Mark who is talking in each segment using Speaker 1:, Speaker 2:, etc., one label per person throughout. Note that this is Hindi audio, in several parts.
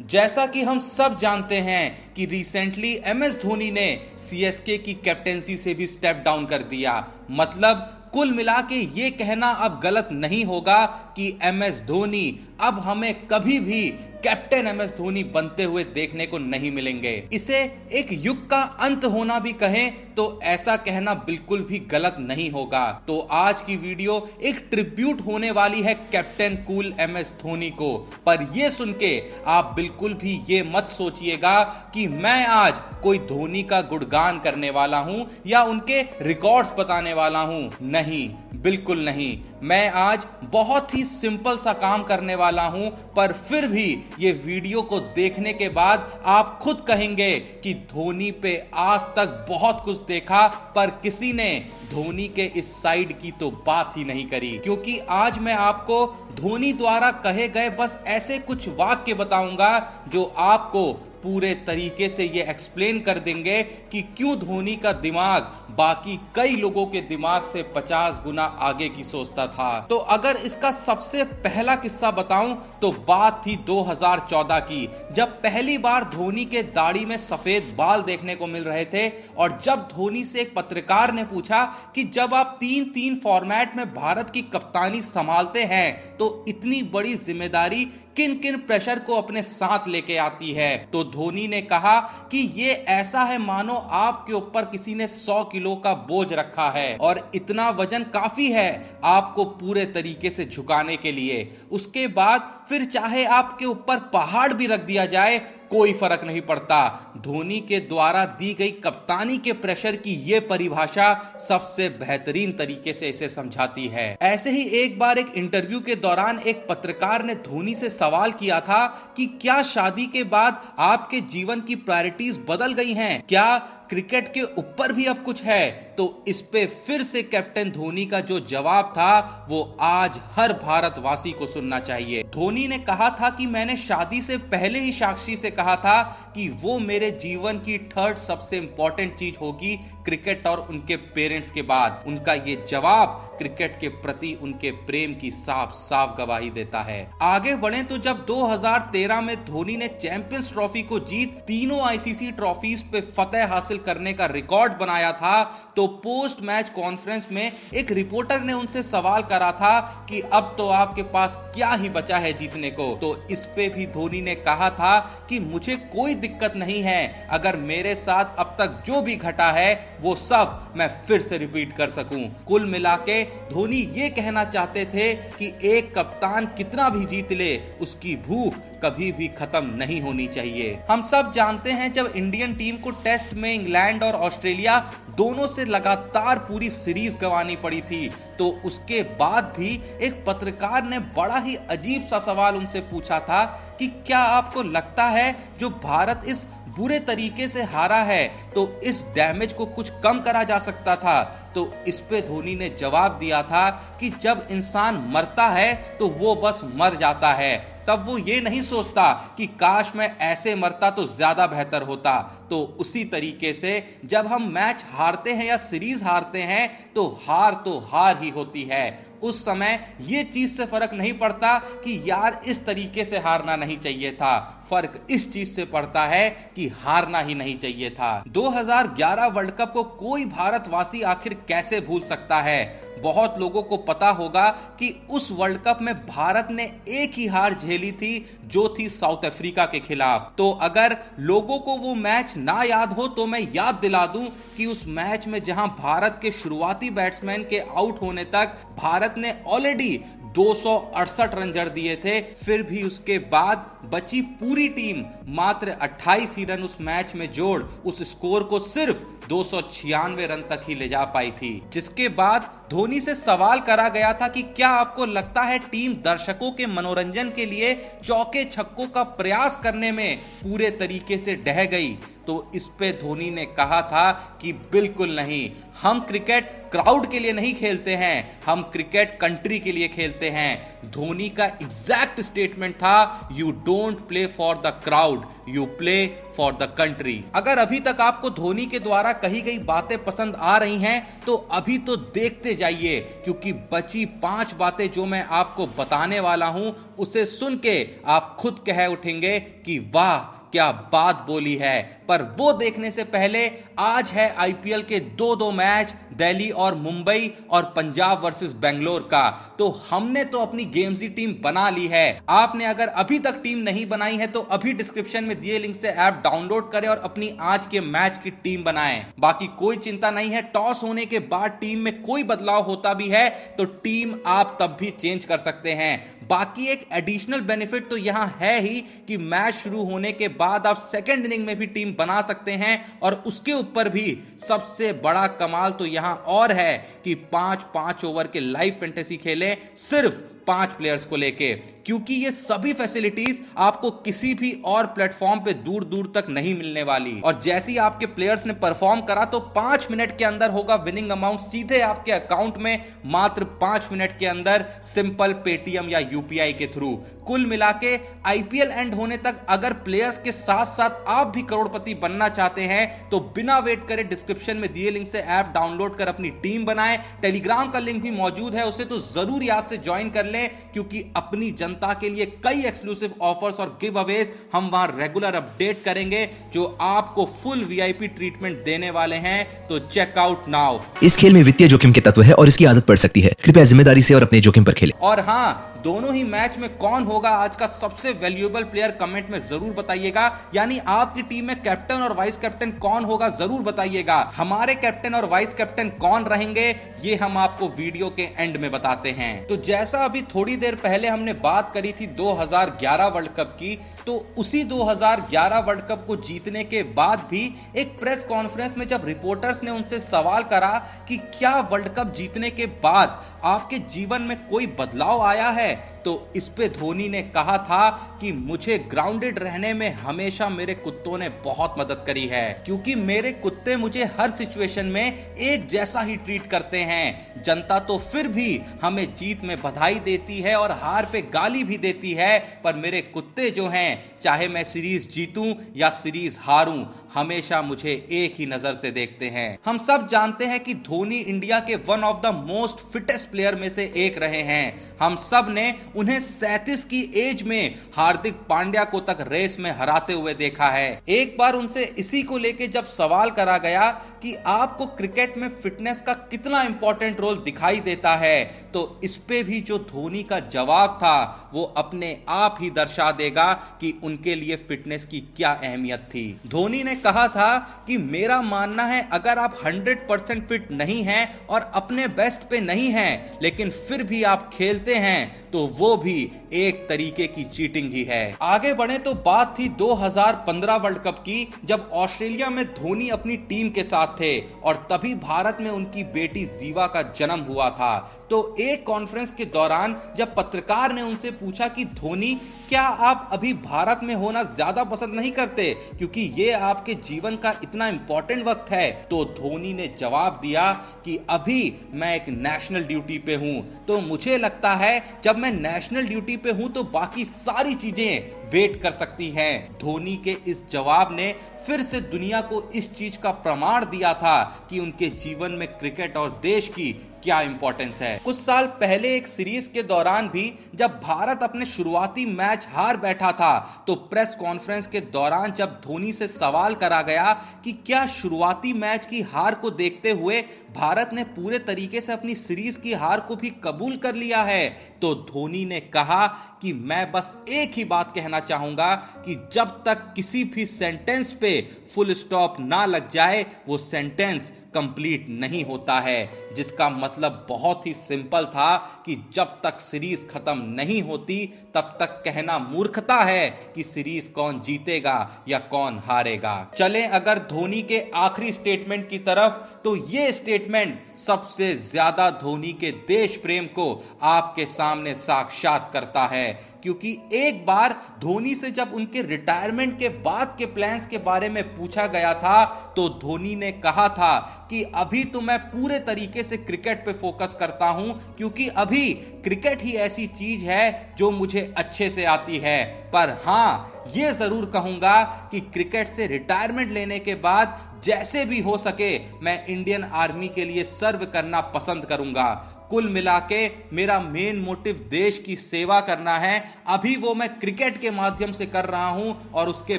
Speaker 1: जैसा कि हम सब जानते हैं कि रिसेंटली एमएस धोनी ने सीएसके की कैप्टेंसी से भी स्टेप डाउन कर दिया। मतलब कुल मिला के ये कहना अब गलत नहीं होगा कि एमएस धोनी अब हमें कभी भी कैप्टन एमएस धोनी बनते हुए देखने को नहीं मिलेंगे। इसे एक युग का अंत होना भी कहें तो ऐसा कहना बिल्कुल भी गलत नहीं होगा। तो आज की वीडियो एक ट्रिब्यूट होने वाली है कैप्टन कूल एमएस धोनी को। पर यह सुन के आप बिल्कुल भी ये मत सोचिएगा कि मैं आज कोई धोनी का गुणगान करने वाला हूं या उनके रिकॉर्ड्स बताने वाला हूं। नहीं, बिल्कुल नहीं। मैं आज बहुत ही सिंपल सा काम करने वाला हूं, पर फिर भी ये वीडियो को देखने के बाद आप खुद कहेंगे कि धोनी पे आज तक बहुत कुछ देखा पर किसी ने धोनी के इस साइड की तो बात ही नहीं करी। क्योंकि आज मैं आपको धोनी द्वारा कहे गए बस ऐसे कुछ वाक्य बताऊंगा जो आपको पूरे तरीके से ये एक्सप्लेन कर देंगे कि क्यों धोनी का दिमाग बाकी कई लोगों के दिमाग से 50 गुना आगे की सोचता था। तो अगर इसका सबसे पहला किस्सा बताऊं तो बात थी 2014 की, जब पहली बार धोनी के दाढ़ी में सफेद बाल देखने को मिल रहे थे। और जब धोनी से एक पत्रकार ने पूछा कि जब आप 3-3 फॉर्मेट में भारत की कप्तानी संभालते हैं तो इतनी बड़ी जिम्मेदारी किन किन प्रेशर को अपने साथ लेके आती है, तो धोनी ने कहा कि ये ऐसा है मानो आपके ऊपर किसी ने 100 किलो का बोझ रखा है और इतना वजन काफी है आपको पूरे तरीके से झुकाने के लिए। उसके बाद फिर चाहे आपके ऊपर पहाड़ भी रख दिया जाए कोई फर्क नहीं पड़ता। धोनी के द्वारा दी गई कप्तानी के प्रेशर की यह परिभाषा सबसे बेहतरीन तरीके से इसे समझाती है। ऐसे ही एक बार एक इंटरव्यू के दौरान एक पत्रकार ने धोनी से सवाल किया था कि क्या शादी के बाद आपके जीवन की प्रायोरिटीज बदल गई हैं? क्या क्रिकेट के ऊपर भी अब कुछ है? तो इस पे फिर से कैप्टन धोनी का जो जवाब था वो आज हर भारतवासी को सुनना चाहिए। धोनी ने कहा था कि मैंने शादी से पहले ही साक्षी से कहा था कि वो मेरे जीवन की थर्ड सबसे इंपॉर्टेंट चीज होगी क्रिकेट और उनके पेरेंट्स के बाद। उनका ये जवाब क्रिकेट के प्रति उनके प्रेम की साफ साफ गवाही देता है। आगे बढ़े तो जब 2013 में धोनी ने चैंपियंस ट्रॉफी को जीत तीनों आईसीसी ट्रॉफीज पे फतेह हासिल करने का रिकॉर्ड बनाया था, तो पोस्ट मैच कॉन्फ्रेंस में एक रिपोर्टर ने उनसे सवाल करा था कि अब तो आपके पास क्या ही बचा है जीतने को। तो इस पे भी धोनी ने कहा था कि मुझे कोई दिक्कत नहीं है अगर मेरे साथ अब तक जो भी घटा है वो सब मैं फिर से रिपीट कर सकूं। कुल मिला के धोनी ये कहना चाहते थे कि एक कप्तान कितना भी जीत ले उसकी भूख कभी भी खत्म नहीं होनी चाहिए। हम सब जानते हैं जब इंडियन टीम को टेस्ट में इंग्लैंड और ऑस्ट्रेलिया दोनों से लगातार पूरी सीरीज गंवानी पड़ी थी, तो उसके बाद भी एक पत्रकार ने बड़ा ही अजीब सा सवाल उनसे पूछा था कि क्या आपको लगता है जो भारत इस बुरे तरीके से हारा है तो इस डैमेज को कुछ कम करा जा सकता था? तो इस पे धोनी ने जवाब दिया था कि जब इंसान मरता है तो वो बस मर जाता है, तब वो ये नहीं सोचता कि काश मैं ऐसे मरता तो ज्यादा बेहतर होता। तो उसी तरीके से जब हम मैच हारते हैं या सीरीज हारते हैं तो हार ही होती है। उस समय ये चीज से फर्क नहीं पड़ता कि यार इस तरीके से हारना नहीं चाहिए था, फर्क इस चीज से पड़ता है कि हारना ही नहीं चाहिए था। 2011 वर्ल्ड कप को कोई भारतवासी आखिर कैसे भूल सकता है? बहुत लोगों को पता होगा कि उस वर्ल्ड कप में भारत ने एक ही हार झेली थी जो थी साउथ अफ्रीका के खिलाफ। तो अगर लोगों को वो मैच ना याद हो तो मैं याद दिला दूं कि उस मैच में जहां भारत के शुरुआती बैट्समैन के आउट होने तक भारत ने ऑलरेडी 268 रन जड़ दिए थे, फिर भी उसके बाद बची पूरी टीम मात्र 28 ही रन उस मैच में जोड़ उस स्कोर को सिर्फ 296 रन तक ही ले जा पाई थी। जिसके बाद धोनी से सवाल करा गया था कि क्या आपको लगता है टीम दर्शकों के मनोरंजन के लिए चौके छक्कों का प्रयास करने में पूरे तरीके से ढह गई? तो इस पे धोनी ने कहा था कि बिल्कुल नहीं, हम क्रिकेट क्राउड के लिए नहीं खेलते हैं, हम क्रिकेट कंट्री के लिए खेलते हैं। धोनी का एग्जैक्ट स्टेटमेंट था, you don't play for the crowd, you play for the country. अगर अभी तक आपको धोनी के द्वारा कही गई बातें पसंद आ रही हैं तो अभी तो देखते जाइए, क्योंकि बची 5 बातें जो मैं आपको बताने वाला हूं उसे सुन के आप खुद कह उठेंगे कि वाह क्या बात बोली है। पर वो देखने से पहले आज है आईपीएल के 2 मैच, दिल्ली और मुंबई और पंजाब वर्सेस बेंगलोर का। तो हमने तो अपनी गेम्स टीम बना ली है। आपने अगर अभी तक टीम नहीं बनाई है तो अभी डिस्क्रिप्शन में दिए लिंक से ऐप डाउनलोड करें और अपनी आज के मैच की टीम बनाएं। बाकी कोई चिंता नहीं है, टॉस होने के बाद टीम में कोई बदलाव होता भी है तो टीम आप तब भी चेंज कर सकते हैं। बाकी एक एडिशनल बेनिफिट तो यहां है ही कि मैच शुरू होने के बाद आप सेकेंड इनिंग में भी टीम बना सकते हैं, और उसके ऊपर भी सबसे बड़ा कमाल तो यहां और है कि 5-5 ओवर के लाइव फैंटेसी खेलें सिर्फ 5 प्लेयर्स को लेके, क्योंकि ये सभी फैसिलिटीज आपको किसी भी और प्लेटफॉर्म पे दूर दूर तक नहीं मिलने वाली। और जैसे ही आपके प्लेयर्स ने परफॉर्म करा तो 5 मिनट के अंदर होगा विनिंग अमाउंट सीधे आपके अकाउंट में, मात्र 5 मिनट के अंदर, सिंपल पेटीएम या यूपीआई के थ्रू। कुल मिला के आईपीएल एंड होने तक अगर प्लेयर्स के साथ साथ आप भी करोड़पति बनना चाहते हैं तो बिना वेट करे डिस्क्रिप्शन में दिए लिंक से ऐप डाउनलोड कर अपनी टीम बनाएं। टेलीग्राम का लिंक भी मौजूद है, उसे तो जरूर याद से ज्वाइन कर लें, क्योंकि अपनी जनता के लिए कई एक्सक्लूसिव ऑफर्स और गिव अवेज हम वहां रेगुलर अपडेट करेंगे जो आपको फुल वीआईपी ट्रीटमेंट देने वाले हैं। तो चेक आउट नाउ।
Speaker 2: इस खेल में वित्तीय जोखिम के तत्व है और इसकी आदत पड़ सकती है। कृपया जिम्मेदारी से और अपने जोखिम पर खेलें।
Speaker 1: और हाँ, दोनों ही मैच में कौन होगा आज का सबसे वैल्यूएबल प्लेयर कमेंट में जरूर बताइएगा। यानी आपकी टीम में कैप्टन और वाइस कैप्टन कौन होगा जरूर बताइएगा। हमारे कैप्टन और वाइस कैप्टन कौन रहेंगे ये हम आपको वीडियो के एंड में बताते हैं। तो जैसा अभी थोड़ी देर पहले हमने बात करी थी 2011 वर्ल्ड कप की, तो उसी 2011 वर्ल्ड कप को जीतने के बाद भी एक प्रेस कॉन्फ्रेंस में जब रिपोर्टर्स ने उनसे सवाल करा कि क्या वर्ल्ड कप जीतने के बाद आपके जीवन में कोई बदलाव आया है, तो इस पे धोनी ने कहा था कि मुझे ग्राउंडेड रहने में हमेशा मेरे कुत्तों ने बहुत मदद करी है, क्योंकि मेरे कुत्ते मुझे हर सिचुएशन में एक जैसा ही ट्रीट करते हैं। जनता तो फिर भी हमें जीत में बधाई देती है और हार पे गाली भी देती है, पर मेरे कुत्ते जो हैं, चाहे मैं सीरीज जीतूं या सीरीज हारूं, हमेशा मुझे एक ही नजर से देखते हैं। हम सब जानते हैं कि धोनी इंडिया के one of the most fittest player में से एक रहे हैं। हम सब ने उन्हें 37 की एज में हार्दिक पांड्या को तक रेस में हराते हुए देखा है। एक बार उनसे इसी को लेके जब सवाल करा गया कि आपको क्रिकेट में फिटनेस का कितना इंपॉर्टेंट रोल दिखाई देता है, तो इस पे भी जो धोनी का जवाब था वो अपने आप ही दर्शा देगा कि उनके लिए फिटनेस की क्या अहमियत थी। धोनी ने कहा था कि मेरा मानना है अगर आप 100% फिट नहीं हैं और अपने बेस्ट पे नहीं हैं, लेकिन फिर भी आप खेलते हैं, तो वो भी एक तरीके की चीटिंग ही है। आगे बढ़े तो बात थी 2015 वर्ल्ड कप की, जब ऑस्ट्रेलिया में धोनी अपनी टीम के साथ थे और तभी भारत में उनकी बेटी जीवा का जन्म हुआ था। तो एक कॉन्फ्रेंस के दौरान जब पत्रकार ने उनसे पूछा कि धोनी, क्या आप अभी भारत में होना ज्यादा पसंद नहीं करते क्योंकि ये आपके जीवन का इतना इंपॉर्टेंट वक्त है, तो धोनी ने जवाब दिया कि अभी मैं एक नेशनल ड्यूटी पे हूं, तो मुझे लगता है जब मैं नेशनल ड्यूटी पे हूं तो बाकी सारी चीजें वेट कर सकती हैं। धोनी के इस जवाब ने फिर से दुनिया को इस चीज का प्रमाण दिया था कि उनके जीवन में क्रिकेट और देश की क्या इंपॉर्टेंस है। कुछ साल पहले एक सीरीज के दौरान भी जब भारत अपने शुरुआती मैच हार बैठा था, तो प्रेस कॉन्फ्रेंस के दौरान जब धोनी से सवाल करा गया कि क्या शुरुआती मैच की हार को देखते हुए भारत ने पूरे तरीके से अपनी सीरीज की हार को भी कबूल कर लिया है, तो धोनी ने कहा कि मैं बस एक ही बात कहना चाहूंगा कि जब तक किसी भी सेंटेंस पे फुल स्टॉप ना लग जाए वो सेंटेंस कंप्लीट नहीं होता है, जिसका मतलब बहुत ही सिंपल था कि जब तक सीरीज खत्म नहीं होती तब तक कहना मूर्खता है कि सीरीज कौन जीतेगा या कौन हारेगा। चलें अगर धोनी के आखिरी स्टेटमेंट की तरफ, तो ये स्टेटमेंट सबसे ज्यादा धोनी के देश प्रेम को आपके सामने साक्षात करता है, क्योंकि एक बार धोनी से जब उनके रिटायरमेंट के बाद के प्लान्स के बारे में पूछा गया था तो धोनी ने कहा था कि अभी तो मैं पूरे तरीके से क्रिकेट पे फोकस करता हूं, क्योंकि अभी क्रिकेट ही ऐसी चीज है जो मुझे अच्छे से आती है। पर हां, यह जरूर कहूंगा कि क्रिकेट से रिटायरमेंट लेने के बाद जैसे भी हो सके मैं इंडियन आर्मी के लिए सर्व करना पसंद करूंगा। कुल मिला के मेरा मेन मोटिव देश की सेवा करना है। अभी वो मैं क्रिकेट के माध्यम से कर रहा हूं और उसके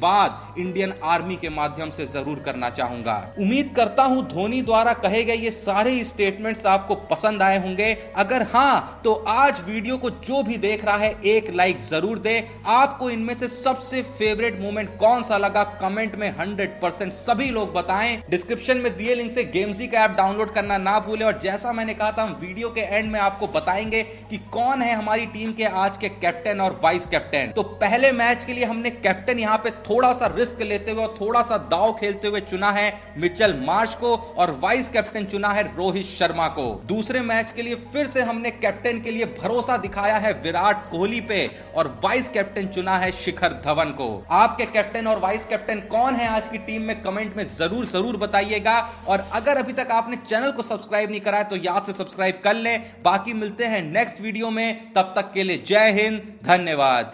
Speaker 1: बाद इंडियन आर्मी के माध्यम से जरूर करना चाहूंगा। उम्मीद करता हूं धोनी द्वारा कहे गए ये सारे स्टेटमेंट्स आपको पसंद आए होंगे। अगर हां तो आज वीडियो को जो भी देख रहा है एक लाइक जरूर दे। आपको इनमें से सबसे फेवरेट मोमेंट कौन सा लगा कमेंट में 100% सभी लोग बताएं। डिस्क्रिप्शन में दिए लिंक से गेम्सी का ऐप डाउनलोड करना ना भूलें। और जैसा मैंने कहा था, हम वीडियो के एंड में आपको बताएंगे कि कौन है हमारी टीम के आज के कैप्टन और वाइस कैप्टन। तो पहले मैच के लिए हमने कैप्टन यहां पे थोड़ा सा रिस्क लेते हुए और थोड़ा सा दांव खेलते हुए चुना है मिचेल मार्श को और वाइस कैप्टन चुना है रोहित शर्मा को। दूसरे मैच के लिए फिर से हमने कैप्टन के लिए भरोसा दिखाया है विराट कोहली पे और वाइस कैप्टन चुना है शिखर धवन को। आपके कैप्टन और वाइस कैप्टन कौन है आज की टीम में कमेंट में जरूर बताइएगा। और अगर अभी तक आपने चैनल को सब्सक्राइब नहीं करा है तो याद से सब्सक्राइब कर लें। बाकी मिलते हैं नेक्स्ट वीडियो में, तब तक के लिए जय हिंद, धन्यवाद।